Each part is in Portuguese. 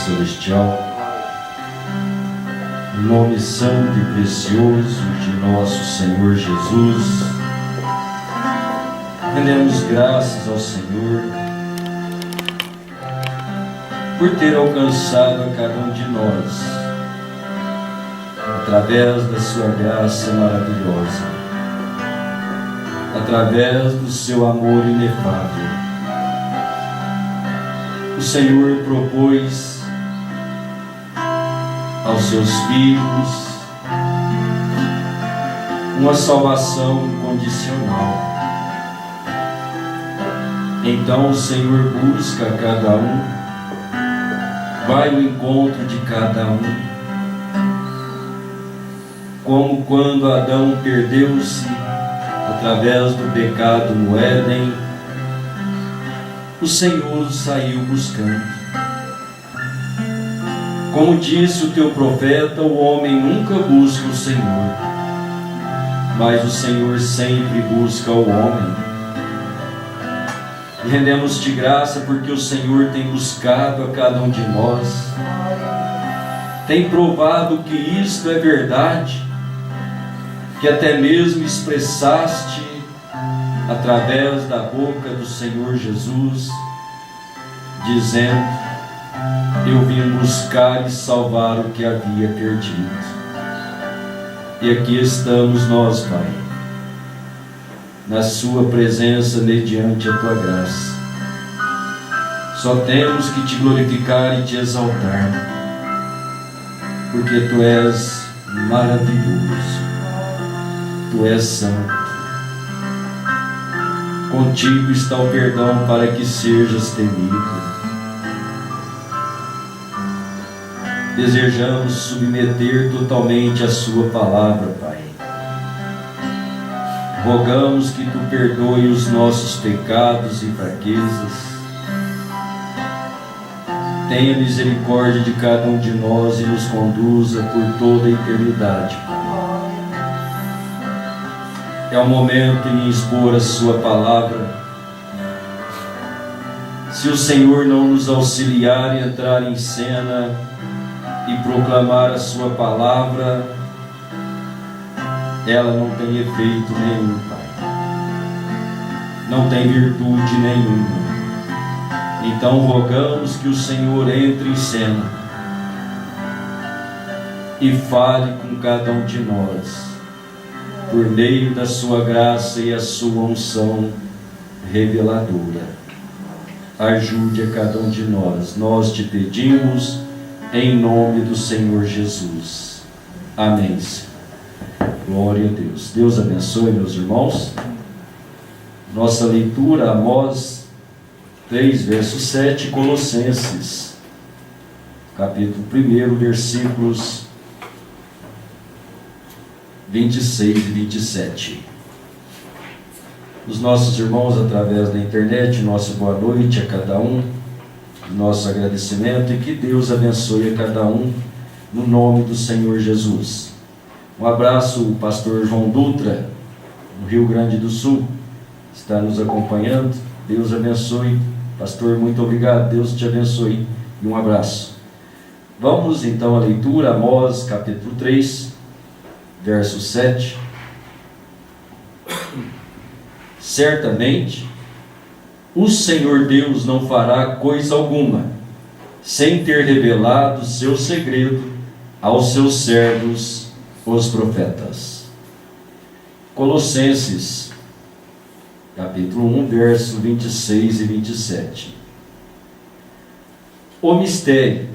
Celestial, em nome santo e precioso de nosso Senhor Jesus, rendemos graças ao Senhor por ter alcançado a cada um de nós, através da sua graça maravilhosa, através do seu amor inefável. O Senhor propôs aos seus filhos uma salvação incondicional. Então o Senhor busca cada um, vai ao encontro de cada um, como quando Adão perdeu-se através do pecado no Éden, o Senhor saiu buscando. Como disse o teu profeta, o homem nunca busca o Senhor, mas o Senhor sempre busca o homem. E rendemos-te graça porque o Senhor tem buscado a cada um de nós, tem provado que isto é verdade, que até mesmo expressaste através da boca do Senhor Jesus, dizendo: eu vim buscar e salvar o que havia perdido. E aqui estamos nós, Pai, na sua presença mediante a tua graça. Só temos que te glorificar e te exaltar, porque Tu és maravilhoso, Tu és santo. Contigo está o perdão para que sejas temido. Desejamos submeter totalmente a Sua palavra, Pai. Rogamos que Tu perdoe os nossos pecados e fraquezas. Tenha misericórdia de cada um de nós e nos conduza por toda a eternidade, Pai. É o momento em expor a Sua palavra. Se o Senhor não nos auxiliar e entrar em cena e proclamar a Sua palavra, ela não tem efeito nenhum, Pai. Não tem virtude nenhuma. Então rogamos que o Senhor entre em cena e fale com cada um de nós, por meio da Sua graça e a Sua unção reveladora. Ajude a cada um de nós. Nós te pedimos em nome do Senhor Jesus. Amém. Glória a Deus. Deus abençoe, meus irmãos. Nossa leitura, Amós 3, verso 7, Colossenses, capítulo 1, versículos 26 e 27. Os nossos irmãos através da internet, nossa boa noite a cada um, nosso agradecimento, e que Deus abençoe a cada um, no nome do Senhor Jesus. Um abraço, o pastor João Dutra, no Rio Grande do Sul, está nos acompanhando. Deus abençoe, pastor, muito obrigado, Deus te abençoe, e um abraço. Vamos então à leitura, Amós capítulo 3, verso 7. Certamente o Senhor Deus não fará coisa alguma sem ter revelado seu segredo aos seus servos, os profetas. Colossenses capítulo 1, verso 26 e 27. O mistério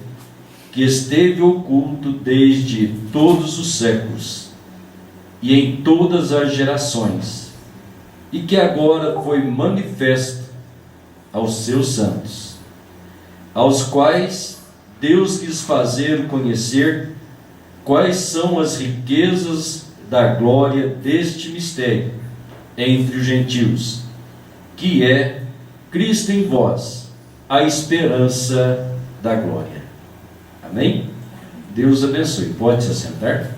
que esteve oculto desde todos os séculos e em todas as gerações, e que agora foi manifesto aos seus santos, aos quais Deus quis fazer conhecer quais são as riquezas da glória deste mistério entre os gentios, que é Cristo em vós, a esperança da glória. Amém? Deus abençoe. Pode se assentar.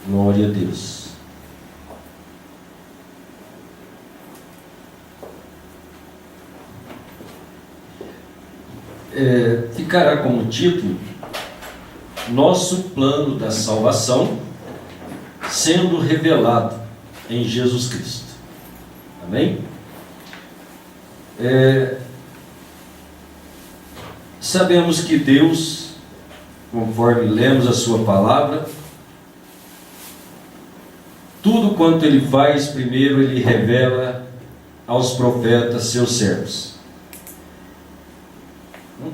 Glória a Deus. Ficará como título: Nosso plano da salvação sendo revelado em Jesus Cristo. Amém? Sabemos que Deus, conforme lemos a Sua palavra, tudo quanto Ele faz, primeiro Ele revela aos profetas, seus servos.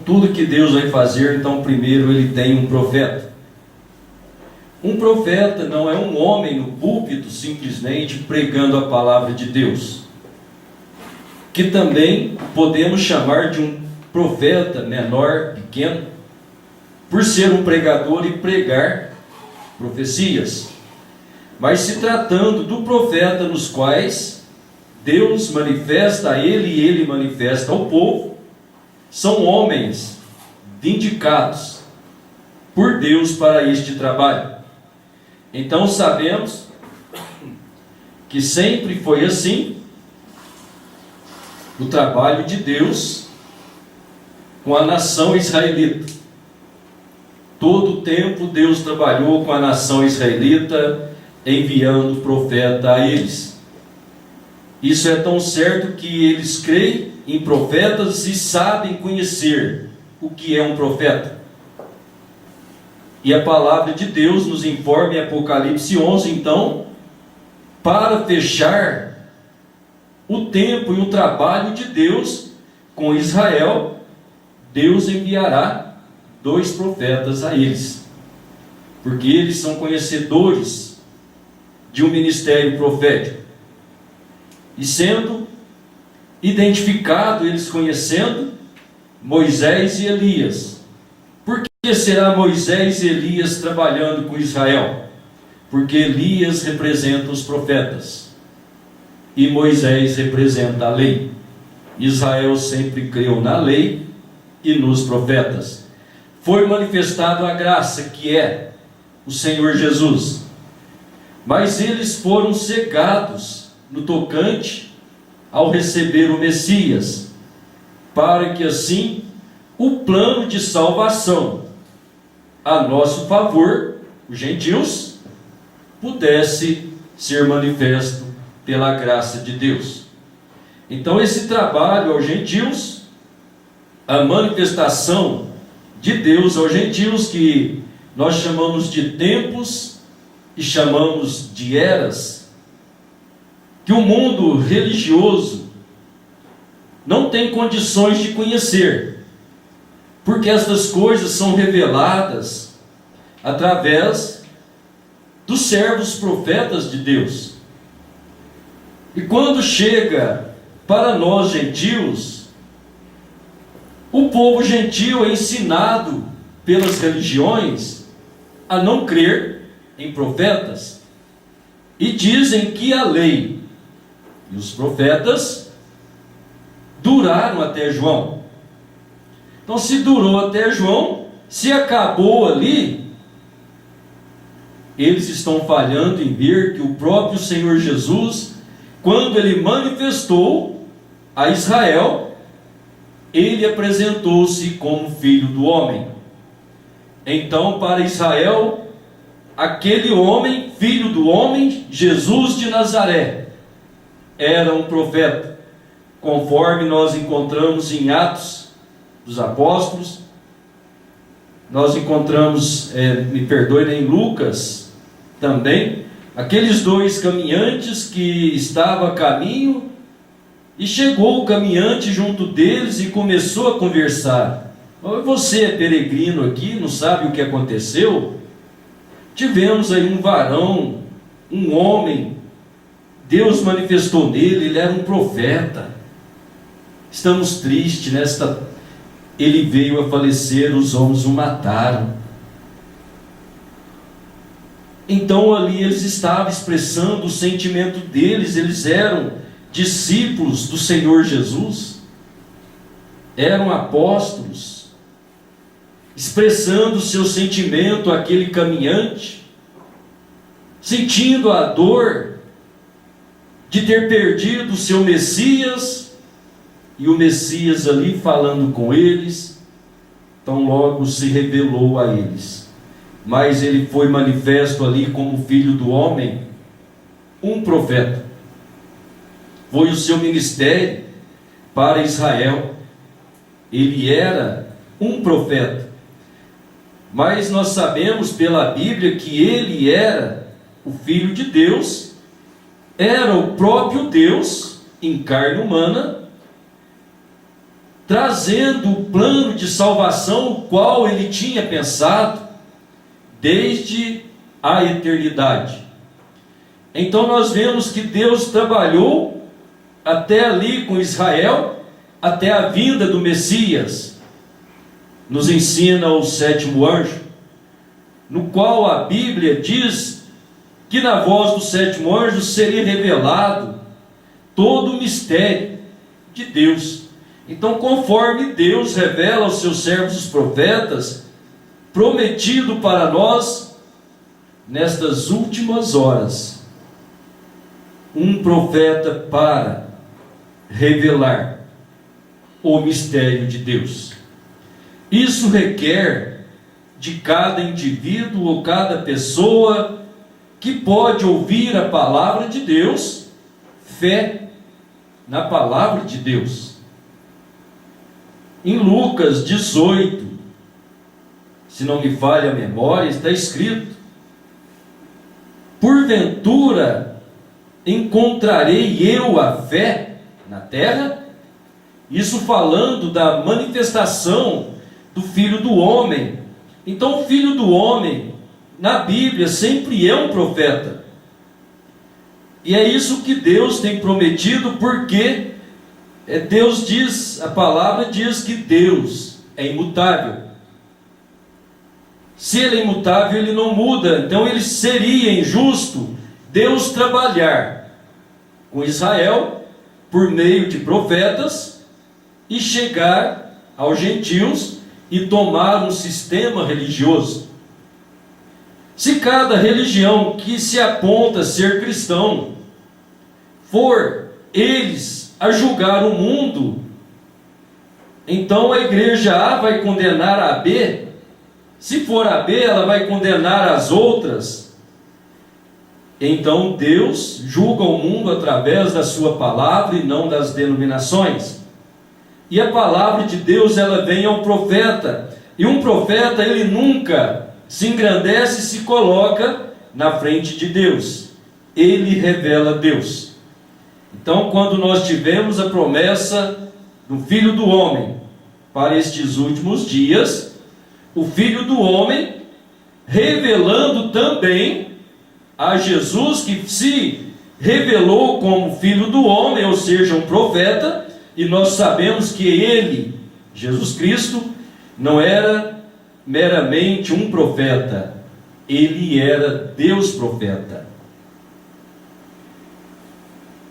Tudo que Deus vai fazer, então primeiro Ele tem um profeta. Um profeta não é um homem no púlpito simplesmente pregando a palavra de Deus, que também podemos chamar de um profeta menor, pequeno, por ser um pregador e pregar profecias. Mas se tratando do profeta nos quais Deus manifesta a ele e ele manifesta ao povo, são homens vindicados por Deus para este trabalho. Então sabemos que sempre foi assim o trabalho de Deus com a nação israelita. Todo o tempo Deus trabalhou com a nação israelita, enviando profeta a eles. Isso é tão certo que eles creem em profetas e sabem conhecer o que é um profeta. E a palavra de Deus nos informa em Apocalipse 11, então, para fechar o tempo e o trabalho de Deus com Israel, Deus enviará 2 profetas a eles, porque eles são conhecedores de um ministério profético. E sendo identificado, eles conhecendo Moisés e Elias. Por que será Moisés e Elias trabalhando com Israel? Porque Elias representa os profetas e Moisés representa a lei. Israel sempre creu na lei e nos profetas. Foi manifestado a graça, que é o Senhor Jesus, mas eles foram cegados no tocante ao receber o Messias, para que assim o plano de salvação a nosso favor, os gentios, pudesse ser manifesto pela graça de Deus. Então esse trabalho aos gentios, a manifestação de Deus aos gentios, que nós chamamos de tempos e chamamos de eras, que o mundo religioso não tem condições de conhecer, porque estas coisas são reveladas através dos servos profetas de Deus. E quando chega para nós gentios, o povo gentio é ensinado pelas religiões a não crer em profetas, e dizem que a lei e os profetas duraram até João. Então, se durou até João, se acabou ali, eles estão falhando em ver que o próprio Senhor Jesus, quando ele manifestou a Israel, ele apresentou-se como filho do homem. Então, para Israel, aquele homem, filho do homem, Jesus de Nazaré, era um profeta, conforme nós encontramos em Atos dos Apóstolos. Nós encontramos, me perdoe, em Lucas também, aqueles 2 caminhantes que estavam a caminho, e chegou o caminhante junto deles e começou a conversar. Você é peregrino aqui, não sabe o que aconteceu? Tivemos aí um varão, um homem, Deus manifestou nele, ele era um profeta. Estamos tristes ele veio a falecer, os homens o mataram. Então ali eles estavam expressando o sentimento deles, eles eram discípulos do Senhor Jesus, eram apóstolos, expressando o seu sentimento àquele caminhante, sentindo a dor de ter perdido o seu Messias, e o Messias ali falando com eles. Então logo se revelou a eles, mas ele foi manifesto ali como filho do homem, um profeta. Foi o seu ministério para Israel, ele era um profeta, mas nós sabemos pela Bíblia que ele era o Filho de Deus, era o próprio Deus em carne humana, trazendo o plano de salvação, o qual ele tinha pensado desde a eternidade. Então nós vemos que Deus trabalhou até ali com Israel, até a vinda do Messias. Nos ensina o 7º anjo, no qual a Bíblia diz que na voz do 7º anjo seria revelado todo o mistério de Deus. Então, conforme Deus revela aos seus servos os profetas, prometido para nós, nestas últimas horas, um profeta para revelar o mistério de Deus. Isso requer de cada indivíduo ou cada pessoa que pode ouvir a palavra de Deus, fé na palavra de Deus. Em Lucas 18, se não me falha a memória, está escrito: porventura encontrarei eu a fé na terra? Isso falando da manifestação do Filho do Homem. Então o Filho do Homem, na Bíblia, sempre é um profeta. E é isso que Deus tem prometido, porque Deus diz, a palavra diz que Deus é imutável. Se Ele é imutável, Ele não muda. Então ele seria injusto Deus trabalhar com Israel por meio de profetas e chegar aos gentios e tomar um sistema religioso. Se cada religião que se aponta a ser cristão for eles a julgar o mundo, então a igreja A vai condenar a B. Se for a B, ela vai condenar as outras. Então Deus julga o mundo através da sua palavra e não das denominações. E a palavra de Deus, ela vem ao profeta. E um profeta, ele nunca se engrandece e se coloca na frente de Deus. Ele revela Deus. Então, quando nós tivemos a promessa do Filho do Homem para estes últimos dias, o Filho do Homem revelando também a Jesus, que se revelou como Filho do Homem, ou seja, um profeta. E nós sabemos que ele, Jesus Cristo, não era meramente um profeta, ele era Deus profeta.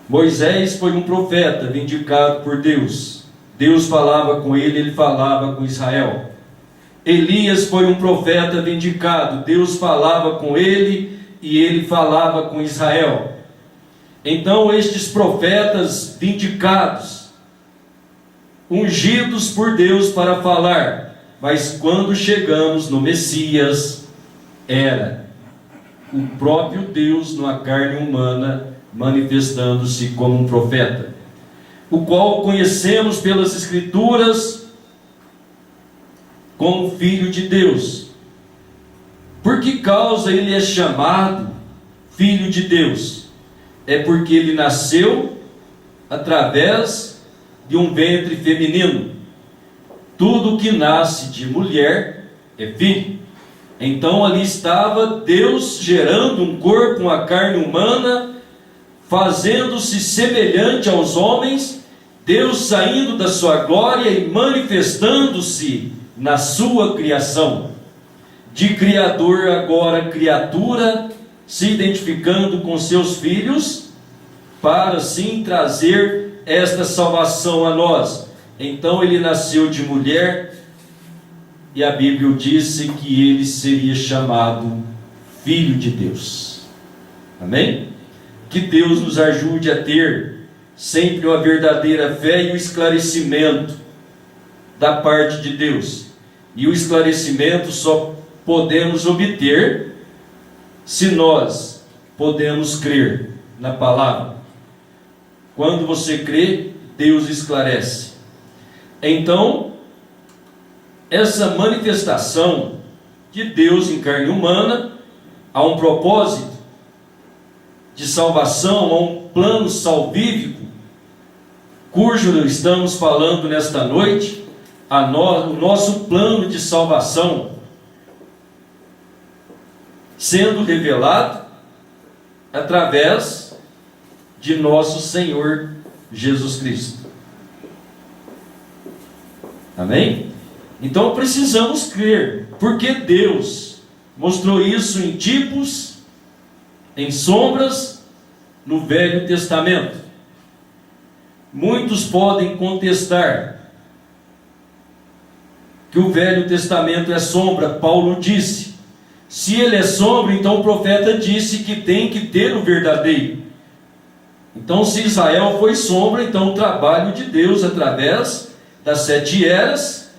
Moisés foi um profeta vindicado por Deus. Deus falava com ele, ele falava com Israel. Elias foi um profeta vindicado. Deus falava com ele e ele falava com Israel. Então estes profetas vindicados, ungidos por Deus para falar, mas quando chegamos no Messias, era o próprio Deus na carne humana manifestando-se como um profeta, o qual conhecemos pelas Escrituras como Filho de Deus. Por que causa ele é chamado Filho de Deus? É porque ele nasceu através de um ventre feminino. Tudo que nasce de mulher é filho. Então ali estava Deus gerando um corpo, uma carne humana, fazendo-se semelhante aos homens, Deus saindo da sua glória e manifestando-se na sua criação. De Criador agora criatura, se identificando com seus filhos, para assim trazer esta salvação a nós. Então ele nasceu de mulher, e a Bíblia disse que ele seria chamado Filho de Deus. Amém? Que Deus nos ajude a ter sempre uma verdadeira fé e o esclarecimento da parte de Deus. E o esclarecimento só podemos obter se nós podemos crer na palavra. Quando você crê, Deus esclarece. Então, essa manifestação de Deus em carne humana, há um propósito de salvação, há um plano salvífico, cujo estamos falando nesta noite, o nosso plano de salvação sendo revelado através de nosso Senhor Jesus Cristo. Amém? Então precisamos crer, porque Deus mostrou isso em tipos, em sombras, no Velho Testamento. Muitos podem contestar que o Velho Testamento é sombra. Paulo disse: se ele é sombra, então o profeta disse que tem que ter o verdadeiro. Então, se Israel foi sombra, então o trabalho de Deus através das 7 eras,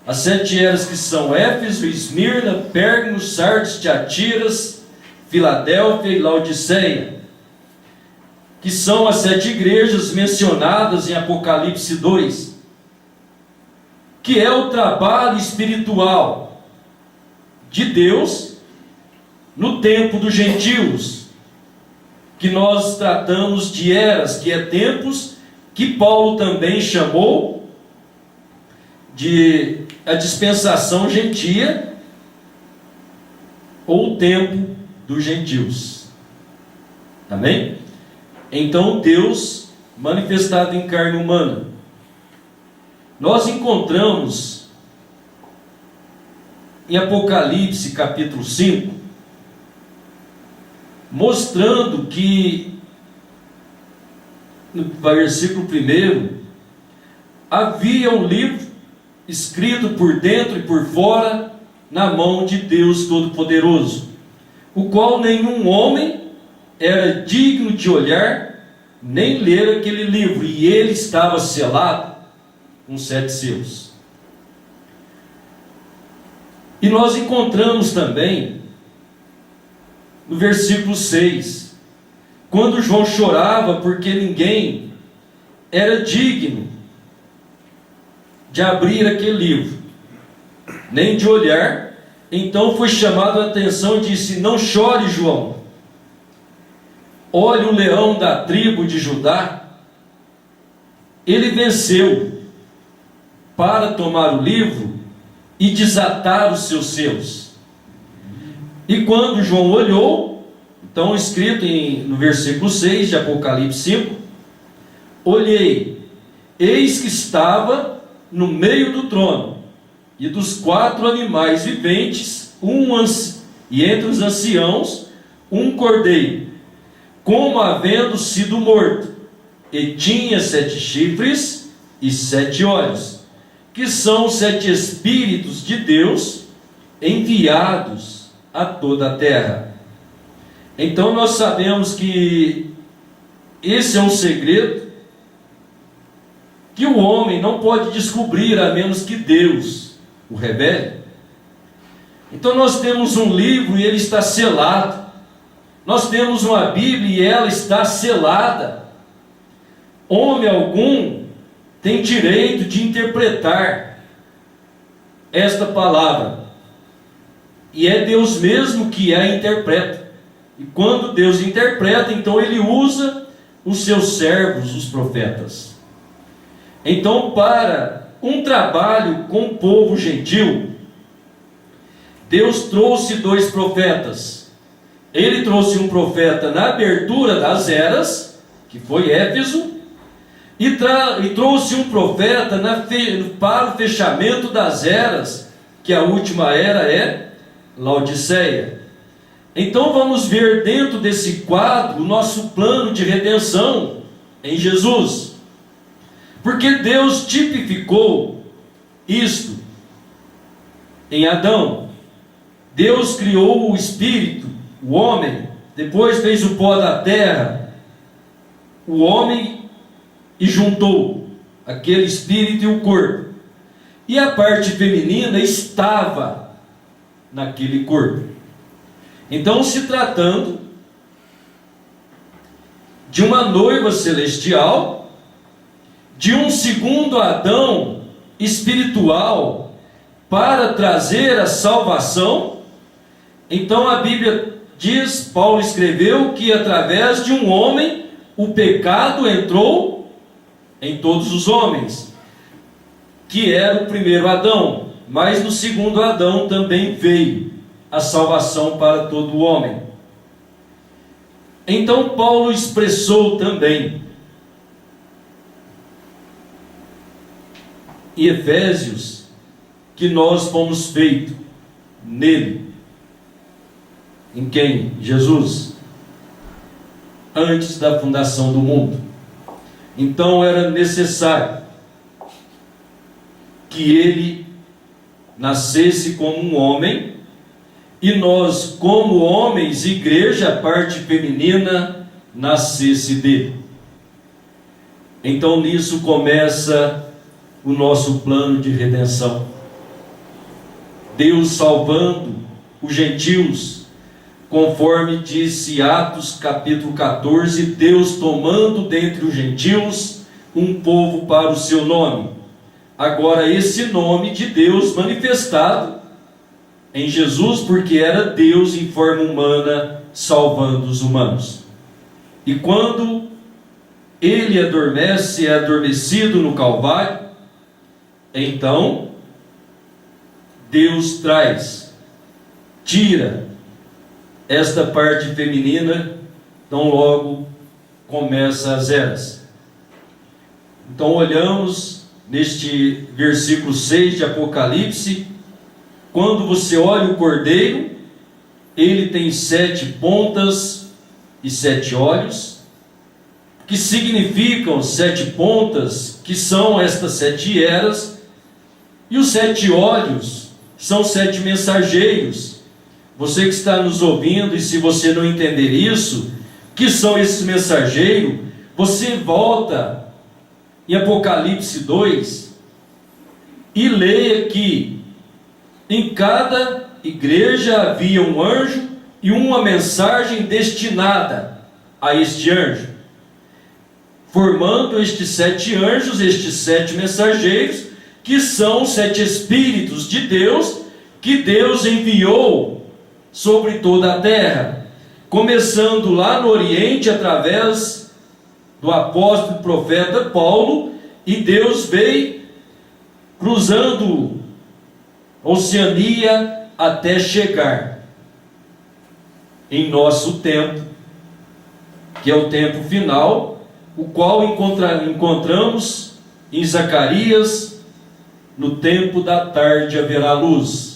as 7 eras que são Éfeso, Esmirna, Pérgamo, Sardes, Tiatiras, Filadélfia e Laodiceia, que são as 7 igrejas mencionadas em Apocalipse 2, que é o trabalho espiritual de Deus no tempo dos gentios, que nós tratamos de eras, que é tempos que Paulo também chamou de a dispensação gentia, ou o tempo dos gentios. Amém? Então Deus manifestado em carne humana. Nós encontramos em Apocalipse capítulo 5, mostrando que no versículo 1, havia um livro escrito por dentro e por fora na mão de Deus Todo-Poderoso, o qual nenhum homem era digno de olhar nem ler aquele livro, e ele estava selado com 7 selos. E nós encontramos também no versículo 6, quando João chorava porque ninguém era digno de abrir aquele livro, nem de olhar. Então foi chamado a atenção e disse: não chore, João. Olhe o leão da tribo de Judá, ele venceu para tomar o livro e desatar os seus selos. E quando João olhou, então escrito no versículo 6 de Apocalipse 5, olhei, eis que estava no meio do trono e dos 4 animais viventes, e entre os anciãos, um cordeiro, como havendo sido morto, e tinha 7 chifres e 7 olhos, que são os 7 Espíritos de Deus enviados a toda a terra. Então nós sabemos que esse é um segredo que o homem não pode descobrir a menos que Deus o revele. Então nós temos um livro e ele está selado. Nós temos uma Bíblia e ela está selada. Homem algum tem direito de interpretar esta palavra, e é Deus mesmo que a interpreta. E quando Deus interpreta, então ele usa os seus servos, os profetas. Então, para um trabalho com o povo gentil, Deus trouxe 2 profetas. Ele trouxe um profeta na abertura das eras, que foi Éfeso, e trouxe um profeta para o fechamento das eras, que a última era é Laodiceia. Então vamos ver dentro desse quadro o nosso plano de redenção em Jesus, porque Deus tipificou isto em Adão. Deus criou o espírito, o homem, depois fez o pó da terra, o homem, e juntou aquele espírito e o corpo, e a parte feminina estava naquele corpo. Então, se tratando de uma noiva celestial, de um segundo Adão espiritual para trazer a salvação, então a Bíblia diz, Paulo escreveu, que através de um homem o pecado entrou em todos os homens, que era o primeiro Adão, mas no segundo Adão também veio a salvação para todo o homem. Então Paulo expressou também em Efésios que nós fomos feitos nele. Em quem? Jesus. Antes da fundação do mundo. Então era necessário que ele nascesse como um homem, e nós, como homens, igreja, a parte feminina, nascesse dele. Então nisso começa o nosso plano de redenção. Deus salvando os gentios, conforme disse Atos capítulo 14, Deus tomando dentre os gentios um povo para o seu nome. Agora esse nome de Deus manifestado em Jesus, porque era Deus em forma humana salvando os humanos. E quando ele adormece, é adormecido no Calvário. Então, Deus tira esta parte feminina, então logo começa as eras. Então olhamos neste versículo 6 de Apocalipse, quando você olha o cordeiro, ele tem 7 pontas e 7 olhos, que significam 7 pontas, que são estas 7 eras, e os 7 olhos são 7 mensageiros. Você que está nos ouvindo, e se você não entender isso, que são esses mensageiros, você volta em Apocalipse 2 e leia que em cada igreja havia um anjo e uma mensagem destinada a este anjo, formando estes 7 anjos, estes 7 mensageiros, que são 7 espíritos de Deus, que Deus enviou sobre toda a terra, começando lá no Oriente, através do apóstolo e profeta Paulo, e Deus veio cruzando a Oceania até chegar em nosso tempo, que é o tempo final, o qual encontramos em Zacarias: no tempo da tarde haverá luz.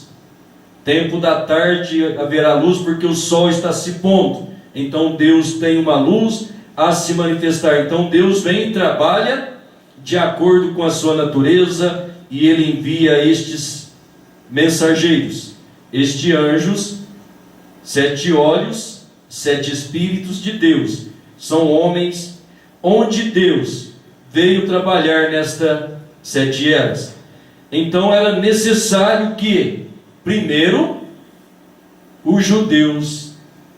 Tempo da tarde haverá luz, porque o sol está se pondo. Então Deus tem uma luz a se manifestar. Então Deus vem e trabalha de acordo com a sua natureza, e Ele envia estes mensageiros, estes anjos, 7 olhos, 7 espíritos de Deus. São homens onde Deus veio trabalhar nesta 7 eras. Então era necessário que, primeiro, os judeus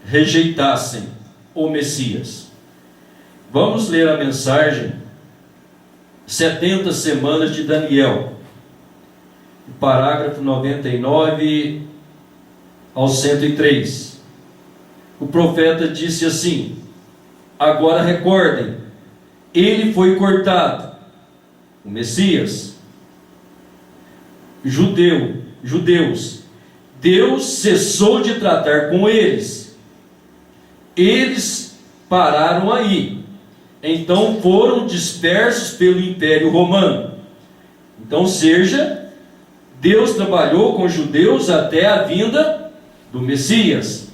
rejeitassem o Messias. Vamos ler a mensagem 70 semanas de Daniel, o parágrafo 99 ao 103. O profeta disse assim: agora recordem, ele foi cortado, o Messias, judeus, Deus cessou de tratar com eles. Eles pararam aí. Então foram dispersos pelo Império Romano. Então, Deus trabalhou com os judeus até a vinda do Messias.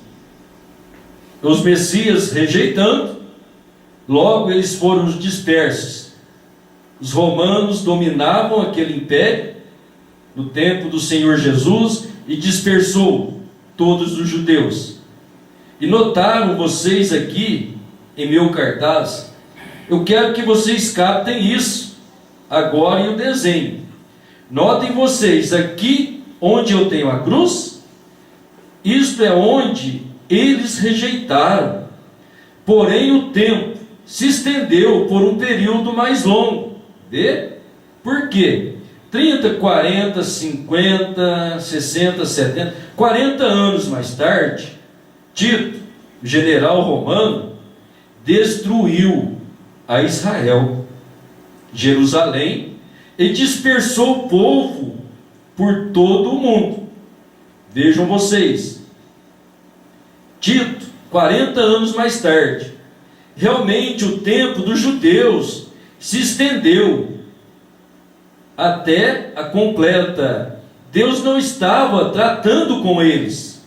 Os Messias rejeitando, logo eles foram dispersos. Os romanos dominavam aquele império no tempo do Senhor Jesus e dispersou todos os judeus. E notaram vocês aqui em meu cartaz, eu quero que vocês captem isso agora em o desenho. Notem vocês aqui onde eu tenho a cruz, isto é onde eles rejeitaram. Porém o tempo se estendeu por um período mais longo. Vê? Por quê? 30, 40, 50, 60, 70, 40 anos mais tarde, Tito, general romano, destruiu a Israel, Jerusalém, e dispersou o povo por todo o mundo. Vejam vocês, Tito, 40 anos mais tarde, realmente o tempo dos judeus se estendeu até a completa. Deus não estava tratando com eles,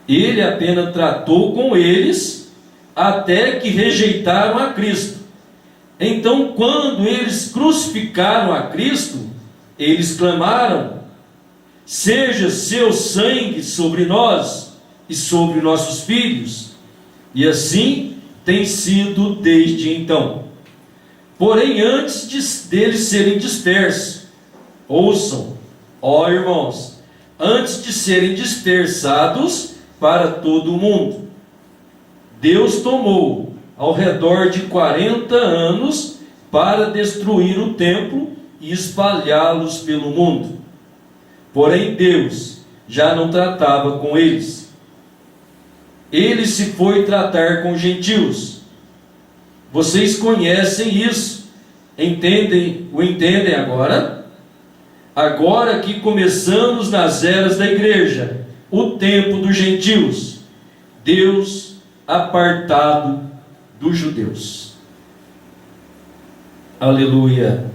Ele apenas tratou com eles até que rejeitaram a Cristo. Então, quando eles crucificaram a Cristo, eles clamaram: seja seu sangue sobre nós e sobre nossos filhos. E assim tem sido desde então. Porém, antes deles serem dispersos, ouçam, ó irmãos, antes de serem dispersados para todo o mundo, Deus tomou ao redor de 40 anos para destruir o templo e espalhá-los pelo mundo. Porém, Deus já não tratava com eles. Ele se foi tratar com os gentios. Vocês conhecem isso, entendem agora? Agora que começamos nas eras da igreja, o tempo dos gentios, Deus apartado dos judeus. Aleluia.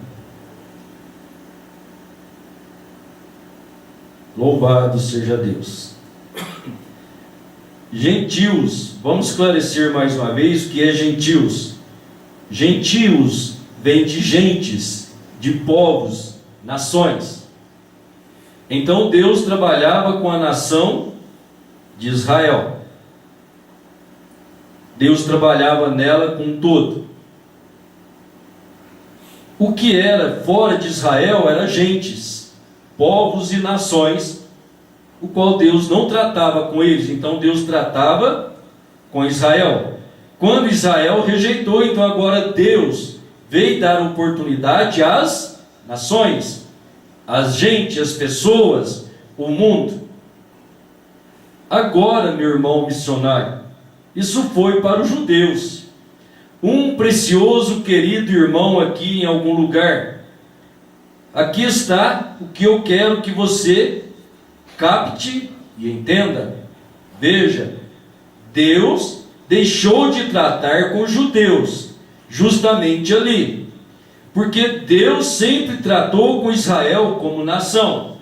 Louvado seja Deus. Gentios, vamos esclarecer mais uma vez o que é gentios. Gentios vem de gentes, de povos, nações. Então Deus trabalhava com a nação de Israel. Deus trabalhava nela com todo. O que era fora de Israel era gentes, povos e nações, o qual Deus não tratava com eles. Então Deus tratava com Israel. Quando Israel rejeitou, então agora Deus veio dar oportunidade às nações, às gentes, às pessoas, o mundo. Agora, meu irmão missionário, isso foi para os judeus. Um precioso, querido irmão aqui em algum lugar. Aqui está o que eu quero que você capte e entenda. Veja, Deus deixou de tratar com os judeus, justamente ali, porque Deus sempre tratou com Israel como nação.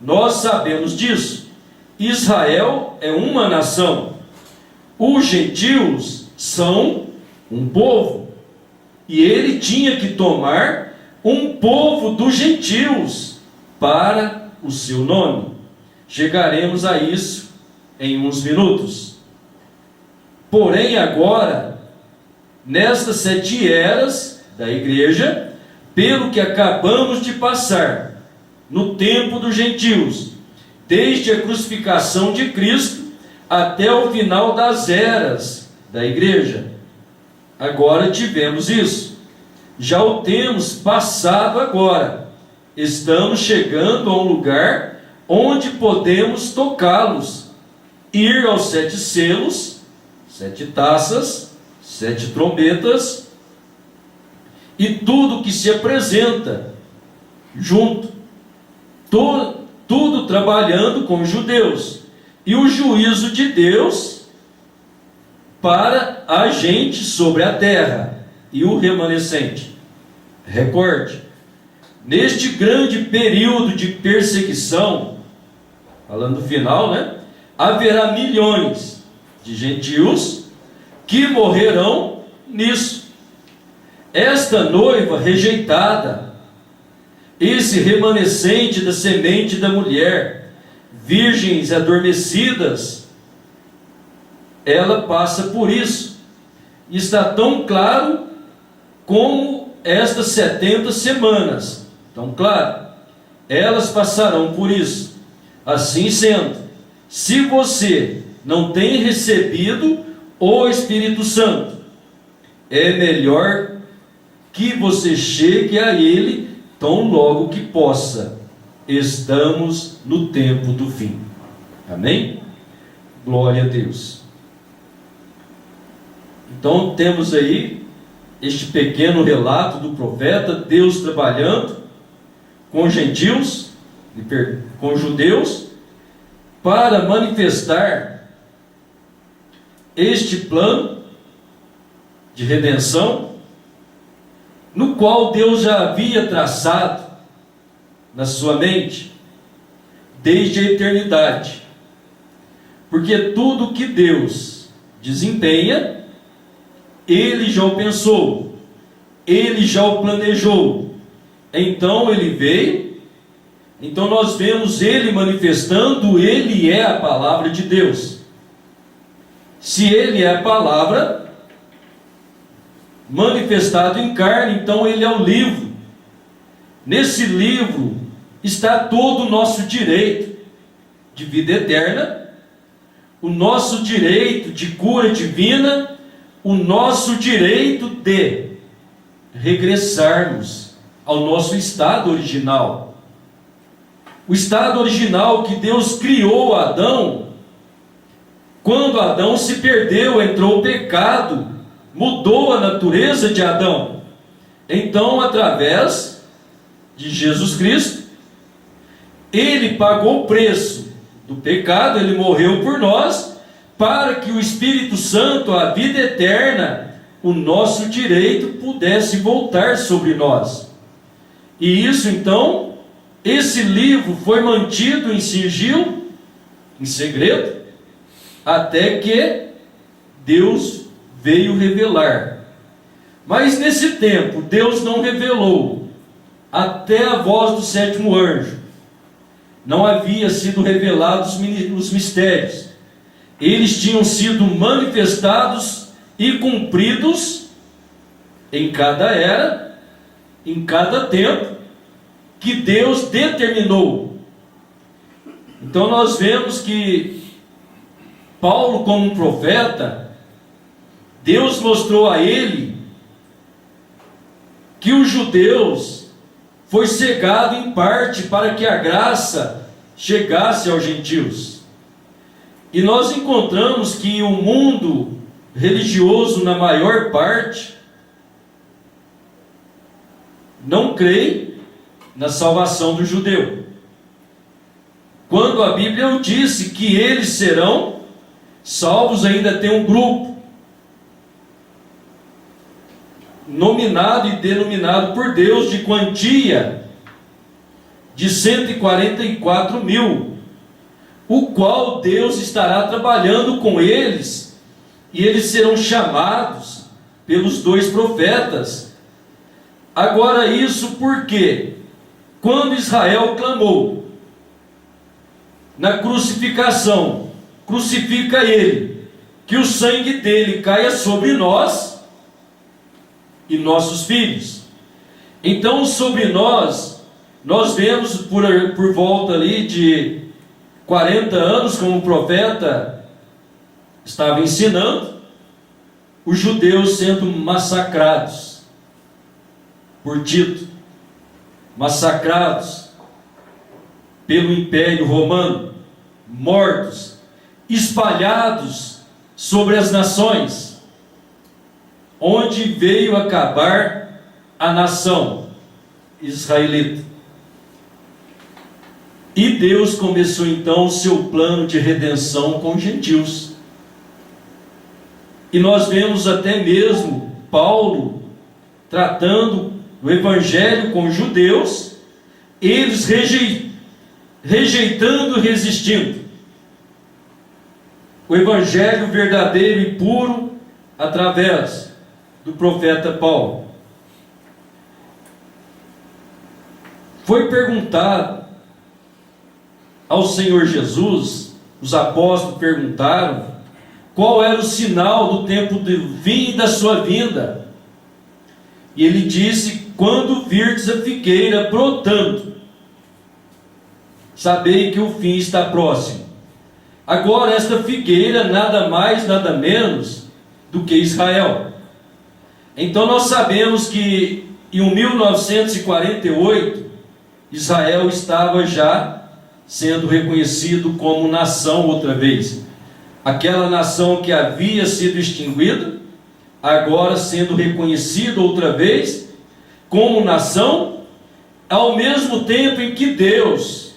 Nós sabemos disso. Israel é uma nação. Os gentios são um povo. E ele tinha que tomar um povo dos gentios para o seu nome. Chegaremos a isso em uns minutos. Porém, agora, nestas 7 eras da igreja, pelo que acabamos de passar, no tempo dos gentios, desde a crucificação de Cristo até o final das eras da igreja, agora tivemos isso. Já o temos passado agora. Estamos chegando a um lugar onde podemos tocá-los. Ir aos 7 selos, 7 taças, 7 trombetas, e tudo que se apresenta junto. Tudo trabalhando com os judeus. E o juízo de Deus para a gente sobre a terra e o remanescente. Recorde, neste grande período de perseguição, falando do final, haverá milhões de gentios que morrerão nisso. Esta noiva rejeitada, esse remanescente da semente da mulher, virgens adormecidas, ela passa por isso. Está tão claro como estas 70 semanas. Tão claro. Elas passarão por isso. Assim sendo, se você não tem recebido o Espírito Santo, é melhor que você chegue a Ele tão logo que possa. Estamos no tempo do fim. Amém? Glória a Deus. Então temos aí este pequeno relato do profeta, Deus trabalhando com gentios, com judeus, para manifestar este plano de redenção, no qual Deus já havia traçado na sua mente desde a eternidade. Porque tudo que Deus desempenha, Ele já o pensou, Ele já o planejou. Então Ele veio, então nós vemos Ele manifestando, Ele é a palavra de Deus. Se Ele é a palavra manifestado em carne, então Ele é o livro. Nesse livro está todo o nosso direito de vida eterna, o nosso direito de cura divina, o nosso direito de regressarmos ao nosso estado original. O estado original que Deus criou Adão, quando Adão se perdeu, entrou o pecado mudou a natureza de Adão. Então, através de Jesus Cristo, ele pagou o preço do pecado, ele morreu por nós, para que o Espírito Santo, a vida eterna, o nosso direito, pudesse voltar sobre nós. E isso então, esse livro foi mantido em sigilo, em segredo, até que Deus veio revelar. Mas nesse tempo, Deus não revelou até a voz do sétimo anjo. Não havia sido revelados os mistérios. Eles tinham sido manifestados e cumpridos em cada era, em cada tempo que Deus determinou. Então nós vemos que Paulo, como um profeta, Deus mostrou a ele que os judeus foi cegado em parte para que a graça chegasse aos gentios. E nós encontramos que o mundo religioso, na maior parte, não crê na salvação do judeu. Quando a Bíblia disse que eles serão salvos, ainda tem um grupo nominado e denominado por Deus de quantia de 144 mil, o qual Deus estará trabalhando com eles, e eles serão chamados pelos dois profetas. Agora isso porque, quando Israel clamou na crucificação, crucifica ele, que o sangue dele caia sobre nós e nossos filhos. Então sobre nós vemos por volta ali de 40 anos, como o profeta estava ensinando, os judeus sendo massacrados por Tito, massacrados pelo Império Romano, mortos, espalhados sobre as nações, onde veio acabar a nação israelita. E Deus começou então o seu plano de redenção com os gentios. E nós vemos até mesmo Paulo tratando o evangelho com os judeus, eles rejeitando e resistindo o evangelho verdadeiro e puro através do profeta Paulo. Foi perguntado ao Senhor Jesus, os apóstolos perguntaram qual era o sinal do tempo do fim da sua vinda. E ele disse: quando virdes a figueira brotando, sabei que o fim está próximo. Agora esta figueira nada mais, nada menos do que Israel. Então nós sabemos que em 1948 Israel estava já sendo reconhecido como nação outra vez. Aquela nação que havia sido extinguida, agora sendo reconhecida outra vez como nação, ao mesmo tempo em que Deus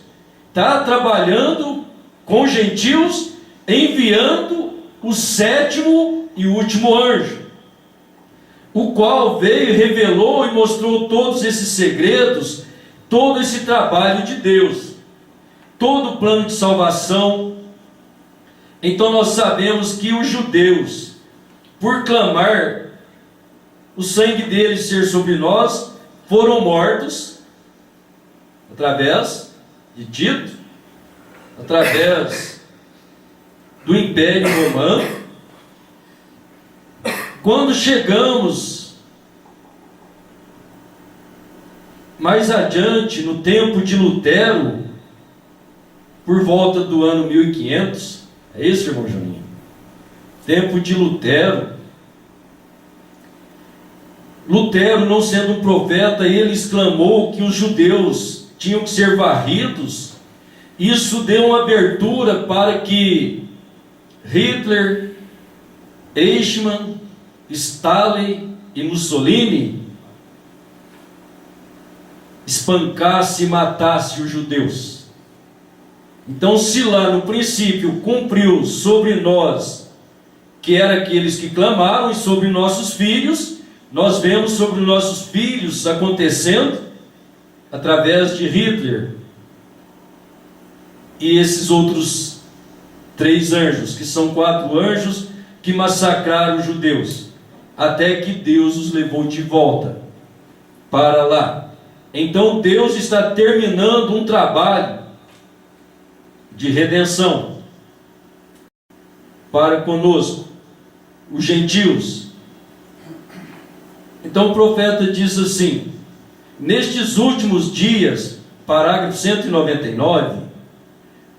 está trabalhando com gentios, enviando o sétimo e último anjo, o qual veio e revelou e mostrou todos esses segredos, todo esse trabalho de Deus, todo o plano de salvação. Então nós sabemos que os judeus, por clamar o sangue deles ser sobre nós, foram mortos através de Tito, através do Império Romano. Quando chegamos mais adiante, no tempo de Lutero, por volta do ano 1500, é isso, irmão Juninho? Tempo de Lutero. Lutero, não sendo um profeta, ele exclamou que os judeus tinham que ser varridos. Isso deu uma abertura para que Hitler, Eichmann Stalin e Mussolini espancasse e matasse os judeus. Então, se lá no princípio cumpriu sobre nós, que era aqueles que clamaram, e sobre nossos filhos, nós vemos sobre nossos filhos acontecendo através de Hitler e esses outros 3 anjos, que são 4 anjos que massacraram os judeus, até que Deus os levou de volta para lá. Então Deus está terminando um trabalho de redenção para conosco, os gentios. Então o profeta diz assim: nestes últimos dias, parágrafo 199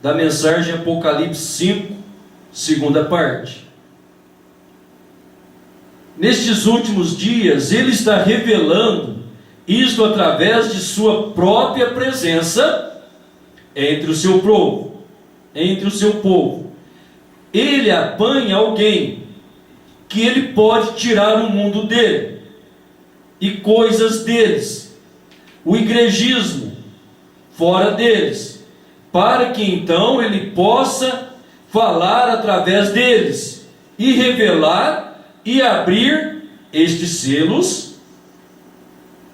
da mensagem Apocalipse 5, segunda parte. Nestes últimos dias, ele está revelando isto através de sua própria presença entre o seu povo. Ele apanha alguém que ele pode tirar o mundo dele e coisas deles, o igrejismo fora deles, para que então ele possa falar através deles e revelar e abrir estes selos,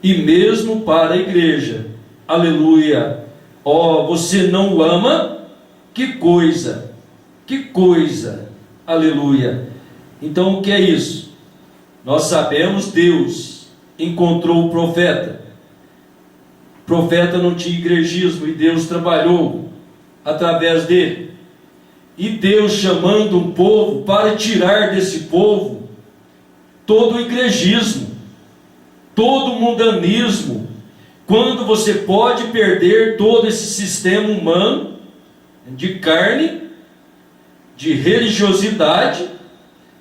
e mesmo para a igreja. Aleluia! Ó, você não o ama? Que coisa! Aleluia! Então o que é isso? Nós sabemos, Deus encontrou o profeta. O profeta não tinha igrejismo e Deus trabalhou através dele. E Deus chamando um povo para tirar desse povo todo o igrejismo, todo o mundanismo. Quando você pode perder todo esse sistema humano de carne, de religiosidade,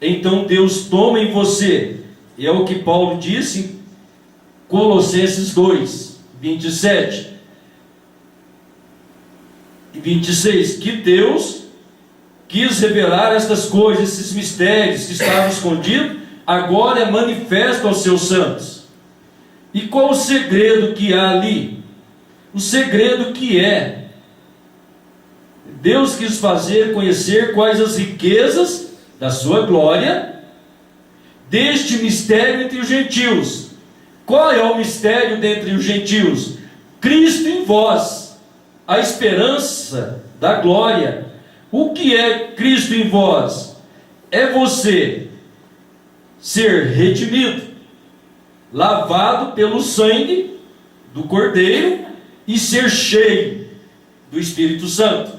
então Deus toma em você. É o que Paulo disse em Colossenses 2, 27 e 26, que Deus quis revelar estas coisas, esses mistérios que estavam escondidos, agora é manifesto aos seus santos. E qual o segredo que há ali? O segredo que é: Deus quis fazer conhecer quais as riquezas da sua glória, deste mistério entre os gentios. Qual é o mistério dentre os gentios? Cristo em vós, a esperança da glória. O que é Cristo em vós? É você ser redimido, lavado pelo sangue do Cordeiro e ser cheio do Espírito Santo.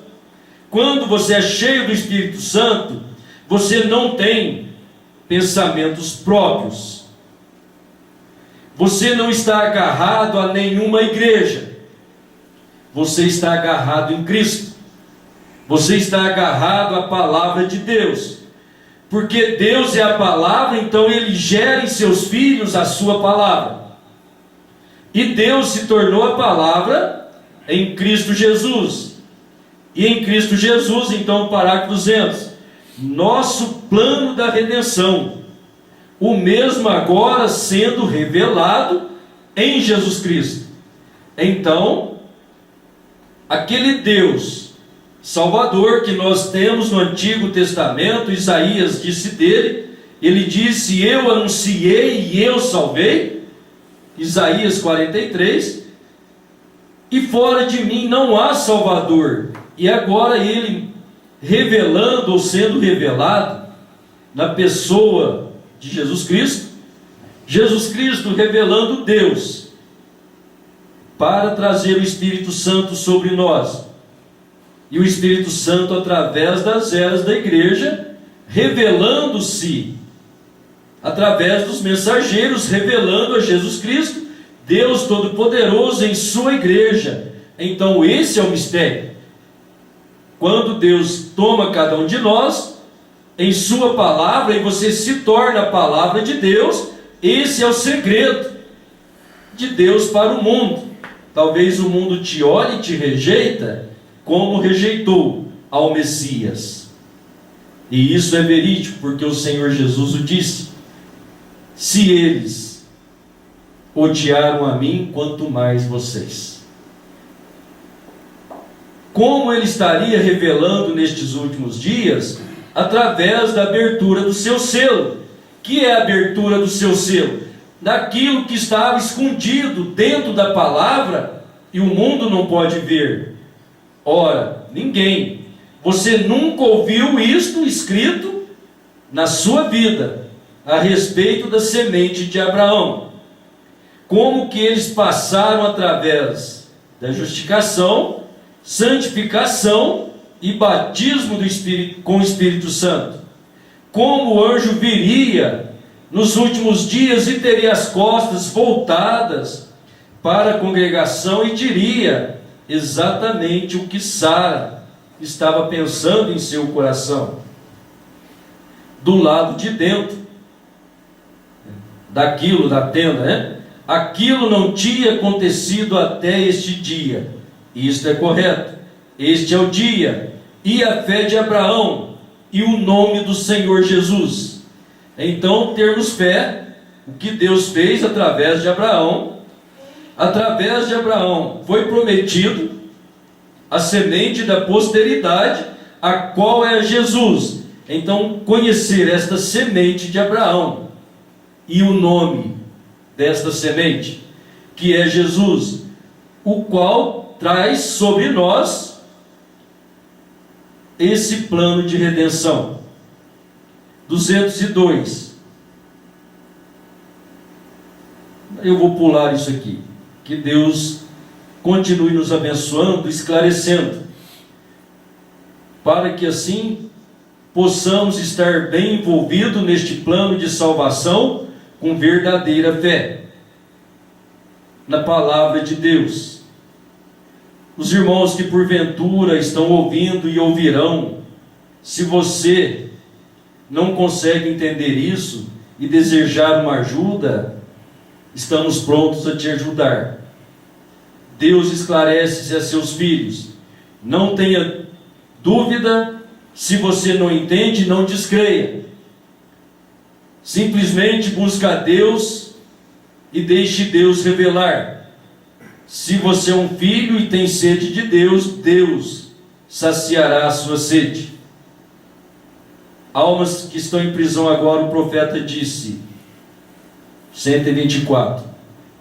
Quando você é cheio do Espírito Santo, você não tem pensamentos próprios. Você não está agarrado a nenhuma igreja. Você está agarrado em Cristo. Você está agarrado à palavra de Deus. Porque Deus é a palavra, então Ele gera em seus filhos a sua palavra. E Deus se tornou a palavra em Cristo Jesus. E em Cristo Jesus, então, parágrafo 200, nosso plano da redenção, o mesmo agora sendo revelado em Jesus Cristo. Então, aquele Deus Salvador que nós temos no Antigo Testamento, Isaías disse dele, ele disse: eu anunciei e eu salvei, Isaías 43, e fora de mim não há Salvador. E agora ele revelando ou sendo revelado na pessoa de Jesus Cristo revelando Deus, para trazer o Espírito Santo sobre nós. E o Espírito Santo, através das eras da igreja, revelando-se, através dos mensageiros, revelando a Jesus Cristo, Deus Todo-Poderoso em sua igreja. Então esse é o mistério. Quando Deus toma cada um de nós, em sua palavra, e você se torna a palavra de Deus, esse é o segredo de Deus para o mundo. Talvez o mundo te olhe e te rejeita, como rejeitou ao Messias. E isso é verídico, porque o Senhor Jesus o disse. Se eles odiaram a mim, quanto mais vocês. Como ele estaria revelando nestes últimos dias? Através da abertura do seu selo. Que é a abertura do seu selo? Daquilo que estava escondido dentro da palavra e o mundo não pode ver. Ora, ninguém. Você nunca ouviu isto escrito na sua vida a respeito da semente de Abraão. Como que eles passaram através da justificação, santificação e batismo do Espírito, com o Espírito Santo. Como o anjo viria nos últimos dias e teria as costas voltadas para a congregação e diria exatamente o que Sara estava pensando em seu coração. Do lado de dentro daquilo, da tenda, né? Aquilo não tinha acontecido até este dia. Isto é correto. Este é o dia, e a fé de Abraão, e o nome do Senhor Jesus. Então, termos fé, o que Deus fez através de Abraão. Através de Abraão foi prometido a semente da posteridade, a qual é Jesus. Então, conhecer esta semente de Abraão, e o nome desta semente, que é Jesus, o qual traz sobre nós esse plano de redenção. 202. Eu vou pular isso aqui. Que Deus continue nos abençoando, esclarecendo, para que assim possamos estar bem envolvidos neste plano de salvação com verdadeira fé na palavra de Deus. Os irmãos que porventura estão ouvindo e ouvirão, se você não consegue entender isso e desejar uma ajuda, estamos prontos a te ajudar. Deus esclarece a seus filhos. Não tenha dúvida. Se você não entende, não descreia. Simplesmente busque a Deus e deixe Deus revelar. Se você é um filho e tem sede de Deus, Deus saciará a sua sede. Almas que estão em prisão agora, o profeta disse, 124,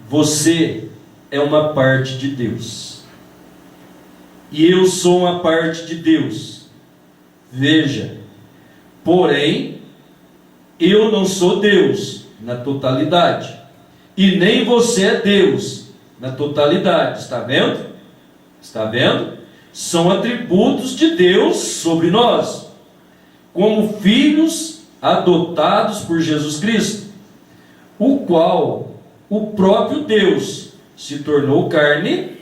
você é uma parte de Deus, e eu sou uma parte de Deus. Veja, porém, eu não sou Deus na totalidade, e nem você é Deus na totalidade. Está vendo? Está vendo? São atributos de Deus sobre nós, como filhos adotados por Jesus Cristo, o qual o próprio Deus se tornou carne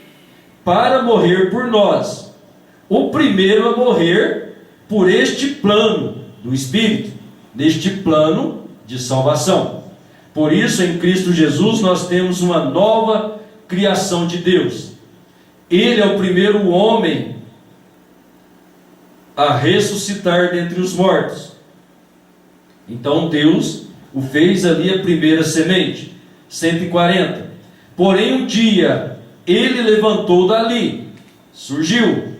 para morrer por nós, o primeiro a morrer por este plano do Espírito, neste plano de salvação. Por isso, em Cristo Jesus, nós temos uma nova criação de Deus. Ele é o primeiro homem a ressuscitar dentre os mortos. Então Deus o fez ali a primeira semente. 140. Porém um dia ele levantou dali, surgiu.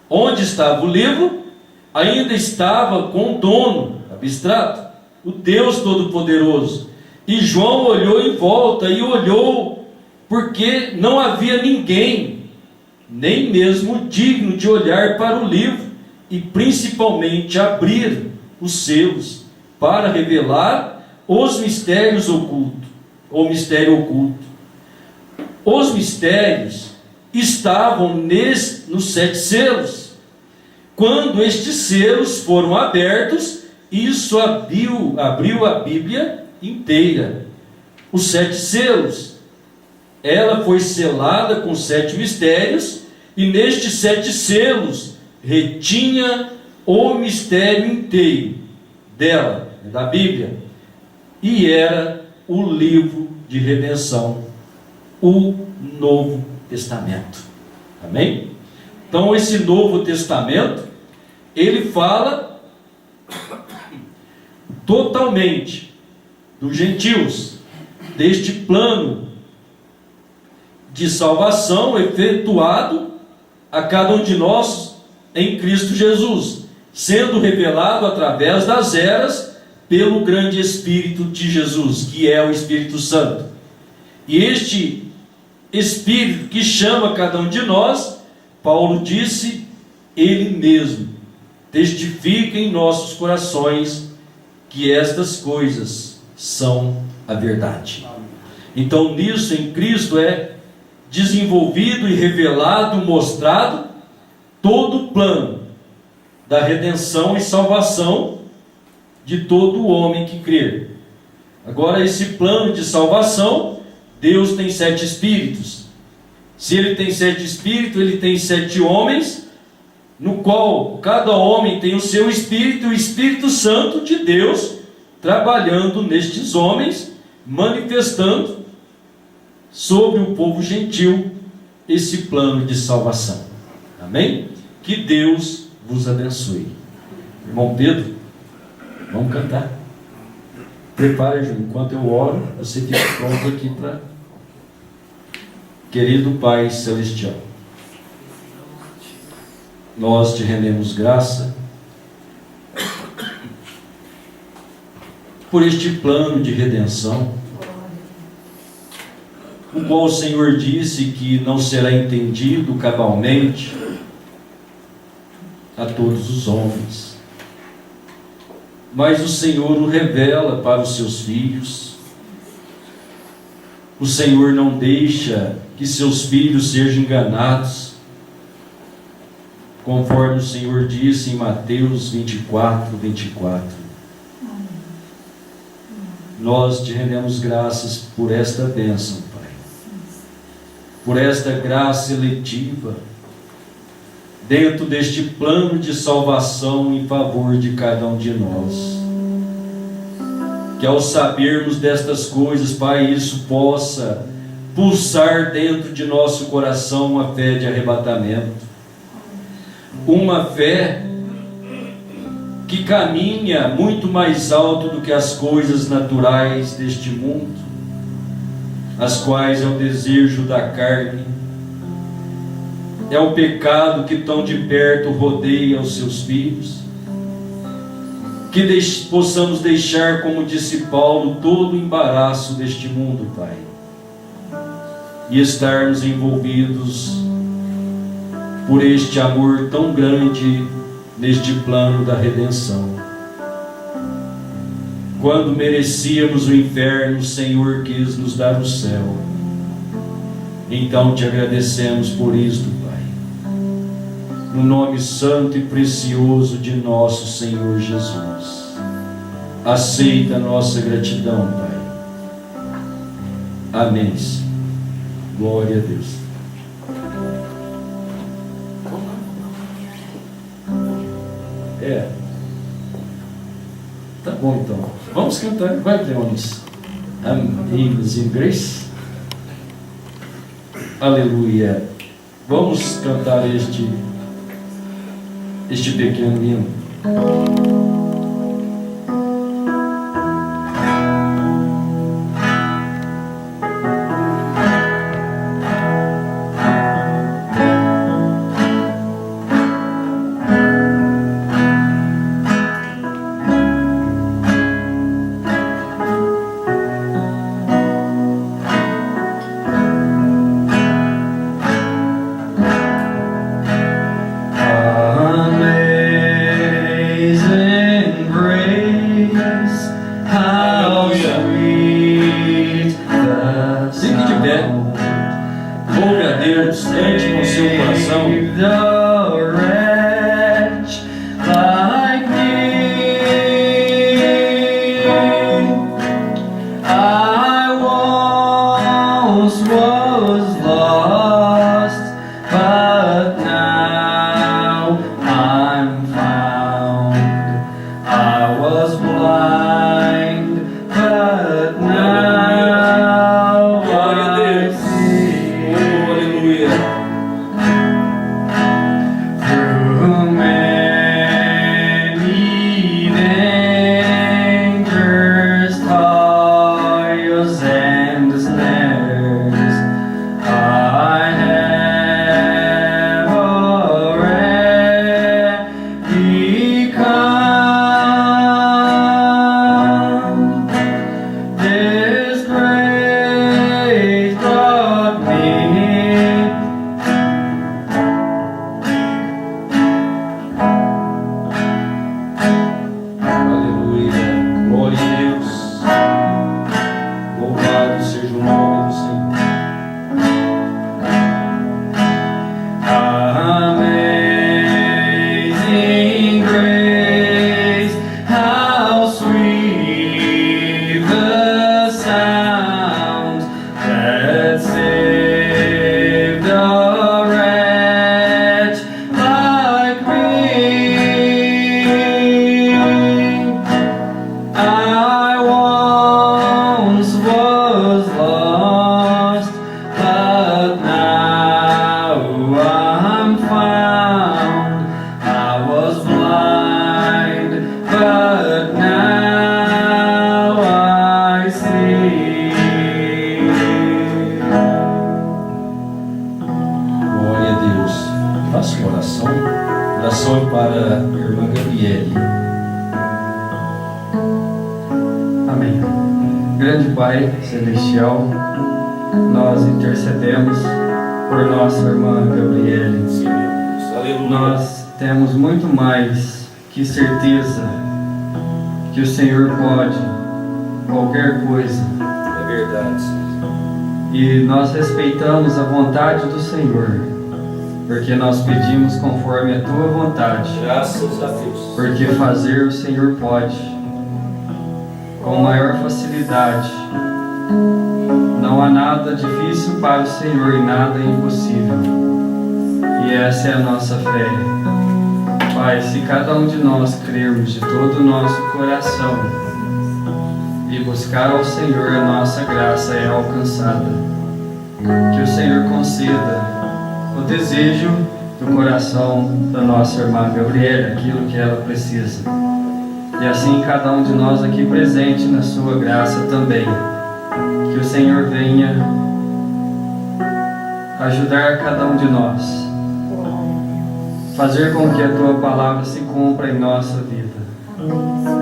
Onde estava o livro? Ainda estava com o dono abstrato, o Deus Todo-Poderoso. E João olhou em volta e olhou, porque não havia ninguém, nem mesmo digno de olhar para o livro e principalmente abrir os selos para revelar os mistérios ocultos, ou mistério oculto. Os mistérios estavam nos 7 selos. Quando estes selos foram abertos, isso abriu a Bíblia inteira. Os 7 selos. Ela foi selada com 7 mistérios, e nestes 7 selos retinha o mistério inteiro dela, da Bíblia, e era o livro de redenção, o Novo Testamento. Amém? Então esse Novo Testamento, ele fala totalmente dos gentios, deste plano de salvação efetuado a cada um de nós em Cristo Jesus, sendo revelado através das eras pelo grande Espírito de Jesus, que é o Espírito Santo. E este Espírito que chama cada um de nós, Paulo disse, ele mesmo testifica em nossos corações que estas coisas são a verdade. Então nisso, em Cristo, é desenvolvido e revelado, mostrado todo o plano da redenção e salvação de todo homem que crer. Agora, esse plano de salvação, Deus tem 7 espíritos. Se ele tem 7 espíritos, ele tem 7 homens, no qual cada homem tem o seu espírito, o Espírito Santo de Deus trabalhando nestes homens, manifestando sobre o povo gentil esse plano de salvação. Amém? Que Deus vos abençoe. Irmão Pedro, vamos cantar. Prepare, Júnior, enquanto eu oro, você fica pronto aqui para... Querido Pai Celestial, nós te rendemos graça por este plano de redenção, o qual o Senhor disse que não será entendido cabalmente a todos os homens, mas o Senhor o revela para os seus filhos. O Senhor não deixa que seus filhos sejam enganados, conforme o Senhor disse em Mateus 24. Nós te rendemos graças por esta bênção, Pai, por esta graça eletiva, dentro deste plano de salvação em favor de cada um de nós. Que ao sabermos destas coisas, Pai, isso possa pulsar dentro de nosso coração uma fé de arrebatamento, uma fé que caminha muito mais alto do que as coisas naturais deste mundo, as quais é o desejo da carne, é o pecado que tão de perto rodeia os seus filhos. Que possamos deixar, como disse Paulo, todo o embaraço deste mundo, Pai, e estarmos envolvidos por este amor tão grande neste plano da redenção. Quando merecíamos o inferno, o Senhor quis nos dar o céu. Então te agradecemos por isto, Pai, no nome santo e precioso de nosso Senhor Jesus. Aceita a nossa gratidão, Pai. Amém. Glória a Deus. Tá bom então. Vamos cantar. Vai, Leonis. Amazing Grace. Aleluia. Vamos cantar este pequeno hino. Through many dangers, tossed and blown, I was Oração para a irmã Gabriele. Amém. Grande Pai Celestial, nós intercedemos por nossa irmã Gabriele. Nós temos muito mais que certeza que o Senhor pode qualquer coisa. É verdade. E nós respeitamos a vontade do Senhor, porque nós pedimos conforme a Tua vontade. Graças a Deus. Porque fazer o Senhor pode, com maior facilidade. Não há nada difícil para o Senhor e nada impossível. E essa é a nossa fé. Pai, se cada um de nós crermos de todo o nosso coração e buscar ao Senhor, a nossa graça é alcançada. Que o Senhor conceda o desejo do coração da nossa irmã Gabriela, aquilo que ela precisa. E assim cada um de nós aqui presente na sua graça também. Que o Senhor venha ajudar cada um de nós, fazer com que a Tua palavra se cumpra em nossa vida.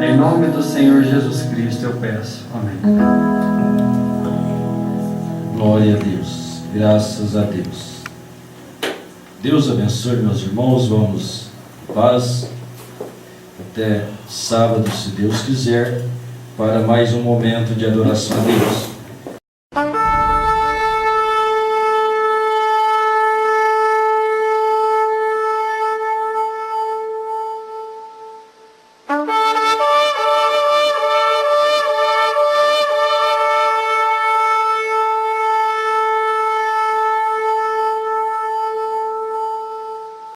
Em nome do Senhor Jesus Cristo eu peço. Amém. Glória a Deus. Graças a Deus. Deus abençoe, meus irmãos. Vamos em paz. Até sábado, se Deus quiser, para mais um momento de adoração a Deus.